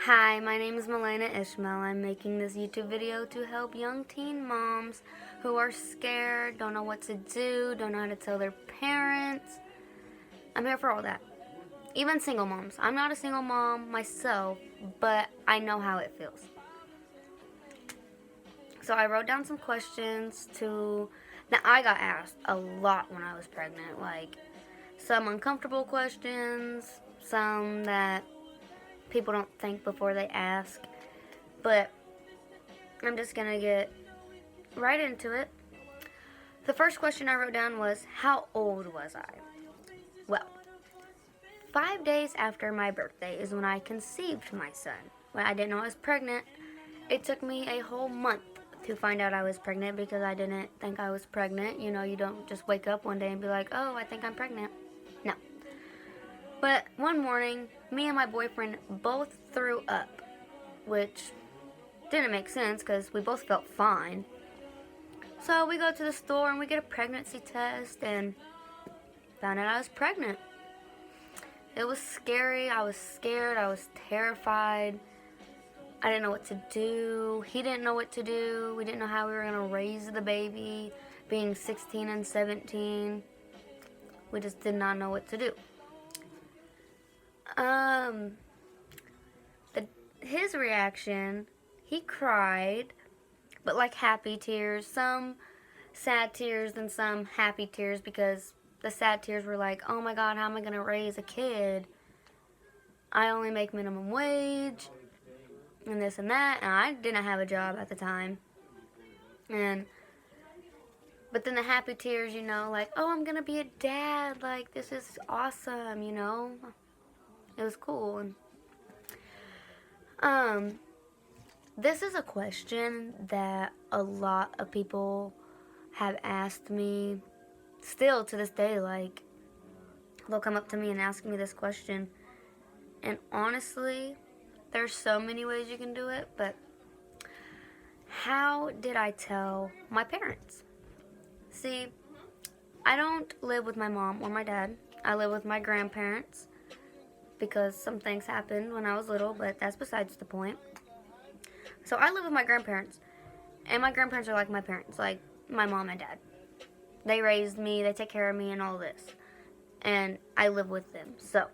Hi, my name is Milena Ishmael. I'm making this YouTube video to help young teen moms who are scared, don't know what to do, don't know how to tell their parents. I'm here for all that. Even single moms. I'm not a single mom myself, but I know how it feels. So I wrote down some questions that I got asked a lot when I was pregnant. Like some uncomfortable questions, some that people don't think before they ask. But I'm just going to get right into it. The first question I wrote down was, how old was I? Well, 5 days after my birthday is when I conceived my son. When I didn't know I was pregnant, it took me a whole month to find out I was pregnant because I didn't think I was pregnant. You know, you don't just wake up one day and be like, oh, I think I'm pregnant. No. But one morning, me and my boyfriend both threw up, which didn't make sense because we both felt fine. So we go to the store and we get a pregnancy test and found out I was pregnant. It was scary. I was scared. I was terrified. I didn't know what to do. He didn't know what to do. We didn't know how we were going to raise the baby, being 16 and 17. We just did not know what to do. His reaction, he cried, but like happy tears, some sad tears and some happy tears, because the sad tears were like, oh my God, how am I going to raise a kid? I only make minimum wage and this and that, and I didn't have a job at the time. But then the happy tears, you know, like, oh, I'm going to be a dad, like, this is awesome, you know. It was cool. And this is a question that a lot of people have asked me still to this day. Like, they'll come up to me and ask me this question. And honestly, there's so many ways you can do it, but how did I tell my parents? See, I don't live with my mom or my dad. I live with my grandparents because some things happened when I was little, but that's besides the point. So I live with my grandparents, and my grandparents are like my parents, like my mom and dad. They raised me, they take care of me and all this, and I live with them. So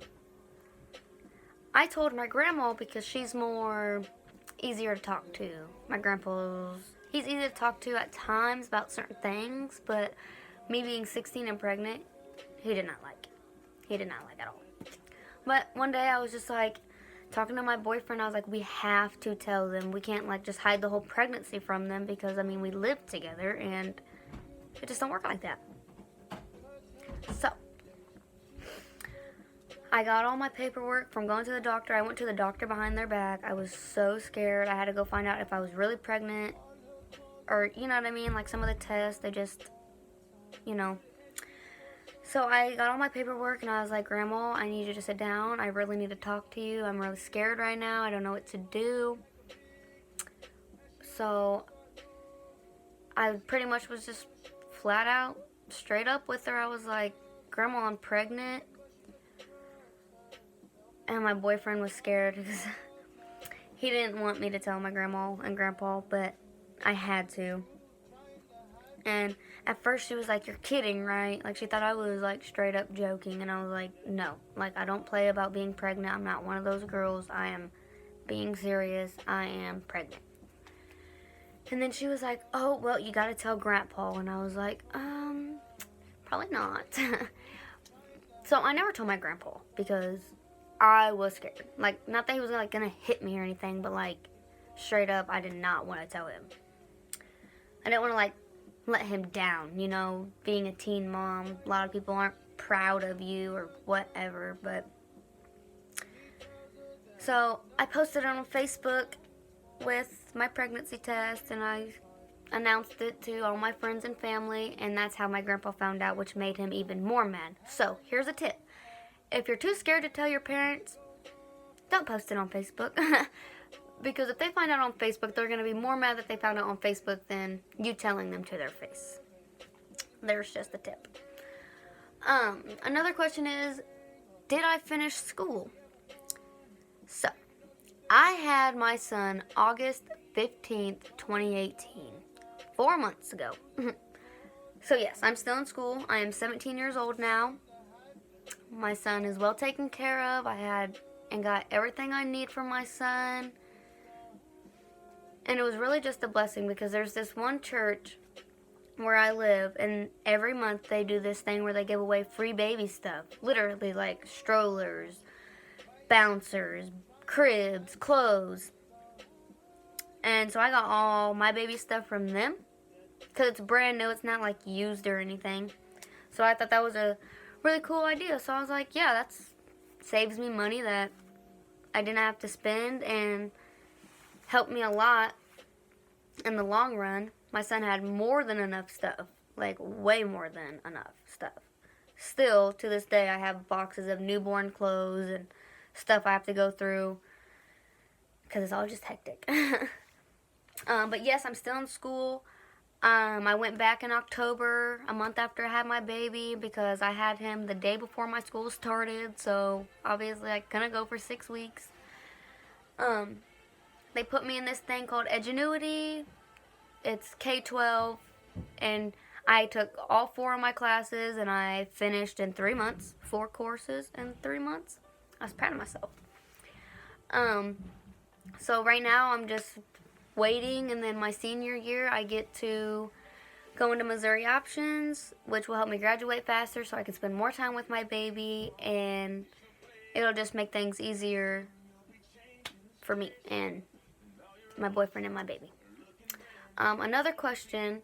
I told my grandma because she's more easier to talk to. My he's easy to talk to at times about certain things, but me being 16 and pregnant, he did not like. He did not like at all. But one day I was just like, talking to my boyfriend, I was like, we have to tell them. We can't like just hide the whole pregnancy from them because, I mean, we live together and it just don't work like that. So I got all my paperwork from going to the doctor. I went to the doctor behind their back. I was so scared. I had to go find out if I was really pregnant, or you know what I mean, like some of the tests, they just, you know. So I got all my paperwork and I was like, Grandma, I need you to sit down. I really need to talk to you. I'm really scared right now. I don't know what to do. So I pretty much was just flat out, straight up with her. I was like, Grandma, I'm pregnant. And my boyfriend was scared because he didn't want me to tell my grandma and grandpa, but I had to. And at first she was like, you're kidding, right? Like she thought I was like straight up joking. And I was like, no. Like I don't play about being pregnant. I'm not one of those girls. I am being serious. I am pregnant. And then she was like, oh, well, you got to tell grandpa. And I was like, probably not. So I never told my grandpa because I was scared. Like, not that he was like gonna hit me or anything, but like straight up, I did not want to tell him. I didn't want to like let him down, you know, being a teen mom. A lot of people aren't proud of you or whatever, but so I posted it on Facebook with my pregnancy test, and I announced it to all my friends and family, and that's how my grandpa found out, which made him even more mad. So here's a tip. If you're too scared to tell your parents, don't post it on Facebook. Because if they find out on Facebook, they're going to be more mad that they found out on Facebook than you telling them to their face. There's just a tip. Another question is, did I finish school? So, I had my son August 15th, 2018. 4 months ago. So yes, I'm still in school. I am 17 years old now. My son is well taken care of. I had and got everything I need for my son. And it was really just a blessing because there's this one church where I live, and every month they do this thing where they give away free baby stuff. Literally, like strollers, bouncers, cribs, clothes. And so I got all my baby stuff from them because it's brand new. It's not like used or anything. So I thought that was a really cool idea. So I was like, yeah, that saves me money that I didn't have to spend and helped me a lot in the long run. My son had more than enough stuff, like way more than enough stuff. Still, to this day, I have boxes of newborn clothes and stuff I have to go through because it's all just hectic. But yes, I'm still in school. I went back in October, a month after I had my baby, because I had him the day before my school started. So obviously I couldn't go for 6 weeks. They put me in this thing called Edgenuity. It's K-12, and I took all 4 of my classes, and I finished in 3 months. 4 courses in 3 months. I was proud of myself. So right now I'm just waiting, and then my senior year I get to go into Missouri Options, which will help me graduate faster so I can spend more time with my baby, and it'll just make things easier for me and my boyfriend and my baby. Another question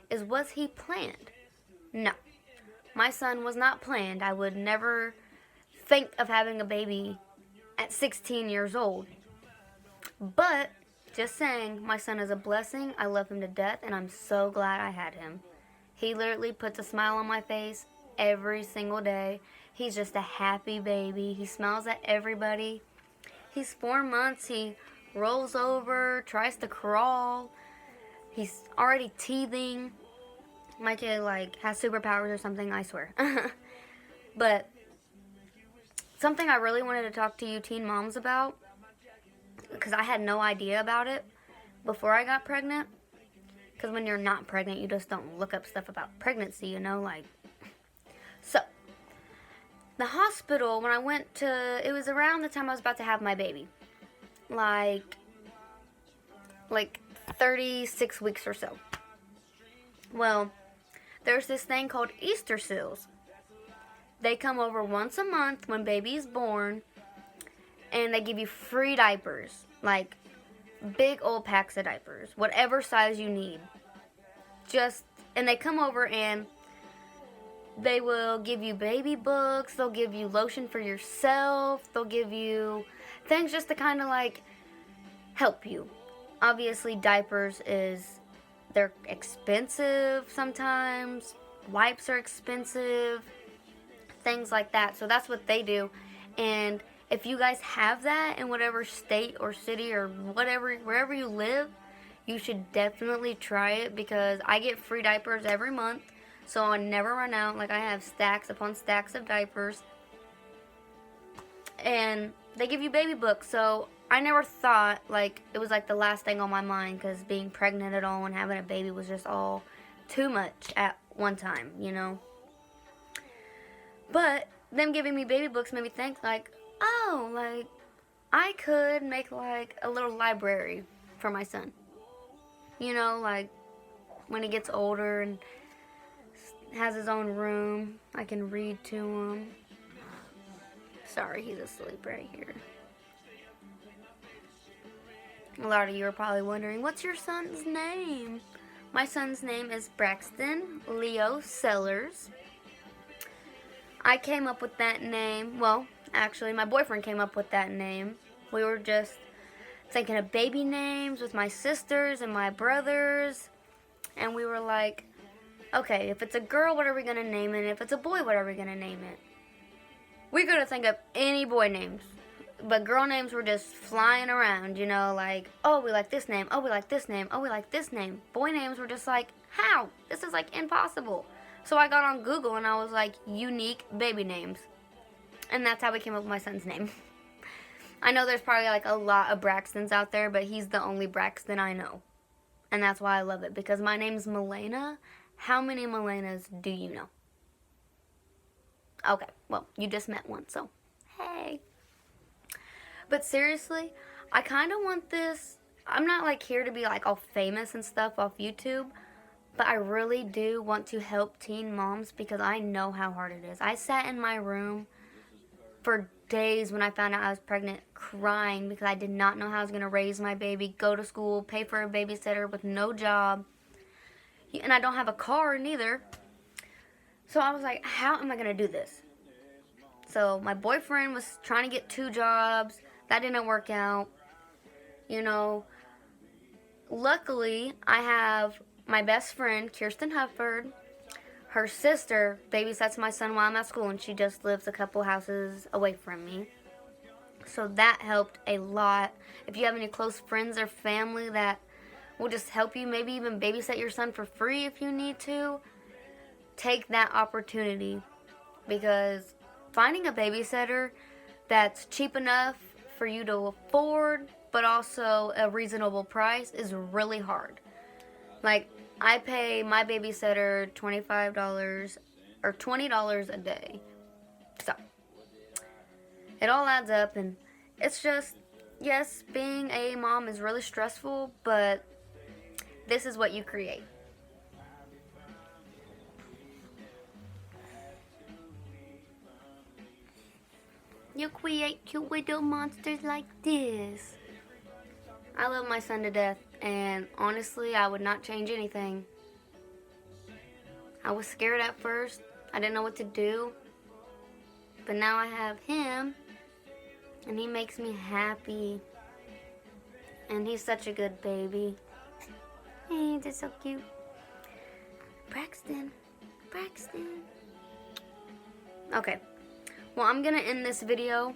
is, was he planned? No. My son was not planned. I would never think of having a baby at 16 years old. But, just saying, my son is a blessing. I love him to death, and I'm so glad I had him. He literally puts a smile on my face every single day. He's just a happy baby. He smiles at everybody. He's 4 months. He rolls over, tries to crawl. He's already teething. My kid, has superpowers or something, I swear. But something I really wanted to talk to you teen moms about, because I had no idea about it before I got pregnant. Because when you're not pregnant, you just don't look up stuff about pregnancy, So, the hospital, when I went to, it was around the time I was about to have my baby. Like 36 weeks or so. Well, there's this thing called Easter seals. They come over once a month when baby's born, and they give you free diapers, like big old packs of diapers, whatever size you need. And they come over and they will give you baby books, they'll give you lotion for yourself, they'll give you things just to kind of help you. Obviously, diapers they're expensive sometimes. Wipes are expensive. Things like that. So that's what they do. And if you guys have that in whatever state or city or wherever you live, you should definitely try it, because I get free diapers every month. So I never run out. I have stacks upon stacks of diapers. And they give you baby books. So I never thought, it was, the last thing on my mind, because being pregnant at all and having a baby was just all too much at one time, But them giving me baby books made me think, I could make, a little library for my son. When he gets older and has his own room, I can read to him. Sorry, he's asleep right here. A lot of you are probably wondering, what's your son's name? My son's name is Braxton Leo Sellers. I came up with that name. Well, actually, my boyfriend came up with that name. We were just thinking of baby names with my sisters and my brothers. And we were like, okay, if it's a girl, what are we going to name it? And if it's a boy, what are we going to name it? We're going to think of any boy names. But girl names were just flying around, oh, we like this name, oh, we like this name, oh, we like this name. Boy names were just how? This is, impossible. So I got on Google and I was unique baby names. And that's how we came up with my son's name. I know there's probably like a lot of Braxtons out there, but he's the only Braxton I know. And that's why I love it, because my name's Milena. How many Milenas do you know? Okay, well, you just met one, so hey. But seriously, I kind of want this. I'm not like here to be like all famous and stuff off YouTube, but I really do want to help teen moms because I know how hard it is. I sat in my room for days when I found out I was pregnant, crying because I did not know how I was going to raise my baby, go to school, pay for a babysitter with no job, and I don't have a car neither. So I was like, how am I going to do this? So my boyfriend was trying to get 2 jobs. That didn't work out. You know, luckily I have my best friend, Kirsten Hufford. Her sister babysits my son while I'm at school, and she just lives a couple houses away from me. So that helped a lot. If you have any close friends or family that will just help you, maybe even babysit your son for free if you need to, take that opportunity. Because finding a babysitter that's cheap enough for you to afford, but also a reasonable price, is really hard. Like, I pay my babysitter $25 or $20 a day. So, it all adds up, and it's just, yes, being a mom is really stressful, but this is what you create. You create cute little monsters like this. I love my son to death, and honestly, I would not change anything. I was scared at first. I didn't know what to do. But now I have him, and he makes me happy. And he's such a good baby. Hey, they're so cute. Braxton. Okay. Well, I'm going to end this video.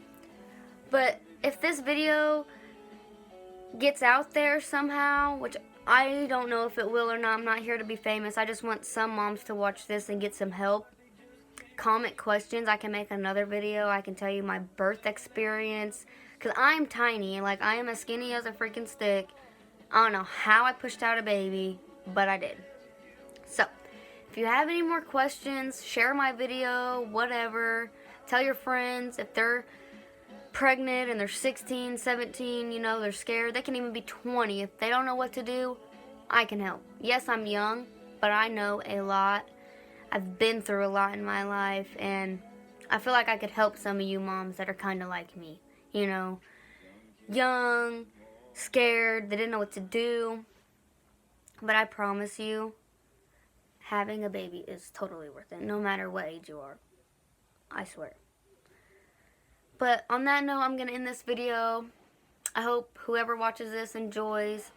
But if this video gets out there somehow, which I don't know if it will or not. I'm not here to be famous. I just want some moms to watch this and get some help. Comment questions. I can make another video. I can tell you my birth experience. Because I'm tiny. Like, I am as skinny as a freaking stick. I don't know how I pushed out a baby, but I did. So, if you have any more questions, share my video, whatever. Tell your friends if they're pregnant and they're 16, 17, you know, they're scared. They can even be 20. If they don't know what to do, I can help. Yes, I'm young, but I know a lot. I've been through a lot in my life, and I feel like I could help some of you moms that are kind of like me. You know, young, scared, they didn't know what to do. But I promise you, having a baby is totally worth it, no matter what age you are. I swear. But on that note, I'm going to end this video. I hope whoever watches this enjoys.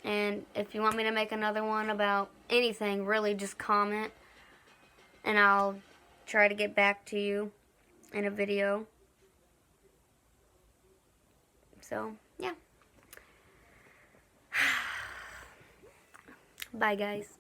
And if you want me to make another one about anything, really just comment. And I'll try to get back to you in a video. So, yeah. Bye, guys.